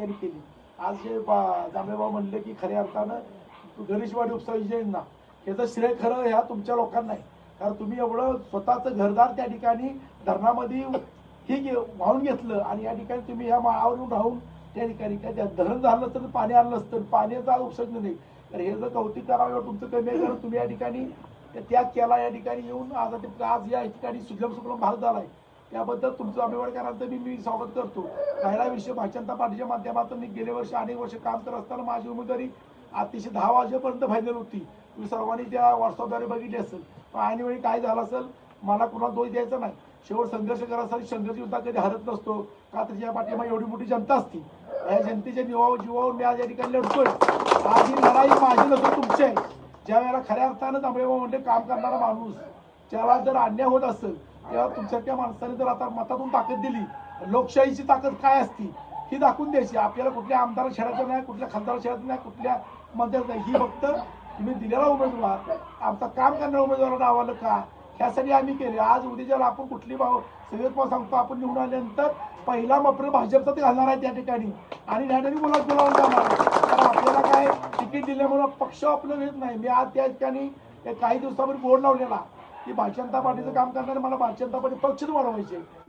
ठिकाणी केली। आज जे जांभेबाबा म्हणले की खऱ्या अर्थानं गणेशवाडी उपसा योजना याचं श्रेय खरं ह्या तुमच्या लोकांना आहे, कारण तुम्ही एवढं स्वतःचं घरदार त्या ठिकाणी धरणामध्ये हे वाहून घेतलं आणि या ठिकाणी तुम्ही ह्या माळावरून राहून त्या ठिकाणी काय धरण झालं तर पाणी आलं नसतं, पाण्याचा उपसर्ग नाही, तर हे जर कौतिक करावं तुमचं कमी आहे, कारण तुम्ही या ठिकाणी त्याग केला, या ठिकाणी येऊन आज या ठिकाणी सुजलम सुफलम भाग झालाय, त्याबद्दल तुमचं आंबेडकरांचं मी स्वागत करतो। पहिला विषय भारतीय जनता पार्टीच्या माध्यमातून मी गेले वर्ष अनेक वर्ष काम करत असताना माझी उमेदवारी अतिशय 10 वाजेपर्यंत फायनल होती, तुम्ही सर्वांनी त्या व्हॉट्सअपद्वारे बघितली असेल। पण ऐन वेळी काय झालं असेल, मला कुणाला दोष द्यायचा नाही, शेवट संघर्ष करायसाठी संघर्ष युद्धात कधी हरत नसतो, का त्याच्या पाठीमागे एवढी मोठी जनता असती, या जनतेच्या जीवावर मी आज या ठिकाणी लढतोय। आज ही लढाई माझी नसून तुमची आहे। ज्या वेळेला खऱ्या अर्थानं जांभेबाबा म्हणजे काम करणारा माणूस ज्याला जर अन्याय होत असेल, तेव्हा तुमच्यासारख्या माणसाने जर आता मतातून ताकद दिली, लोकशाहीची ताकद काय असती ही दाखवून द्यायची। आपल्याला कुठल्या आमदार छेडायचं नाही, कुठल्या खासदार छेडायचं नाही, कुठल्या मंत्र्याचं नाही, ही फक्त तुम्ही दिलेला उमेदवार आमचा काम करणारा उमेदवार नावाला का ह्यासाठी आम्ही केले। आज उद्याच्याला आपण कुठली सगळ्यात सांगतो, आपण निवडून आल्यानंतर पहिला मप्र भाजपचा ते घालणार आहे त्या ठिकाणी आणि न्यायाने बोलावून जाणार, कारण आपल्याला काय तिकीट दिल्यामुळे पक्ष आपलं येत नाही। मी आज त्या ठिकाणी काही दिवसापूर्वी बोर्ड लावलेला की भारतीय जनता पार्टीचं काम करणारे मला भारतीय जनता पार्टी पक्षच वाढवायचे।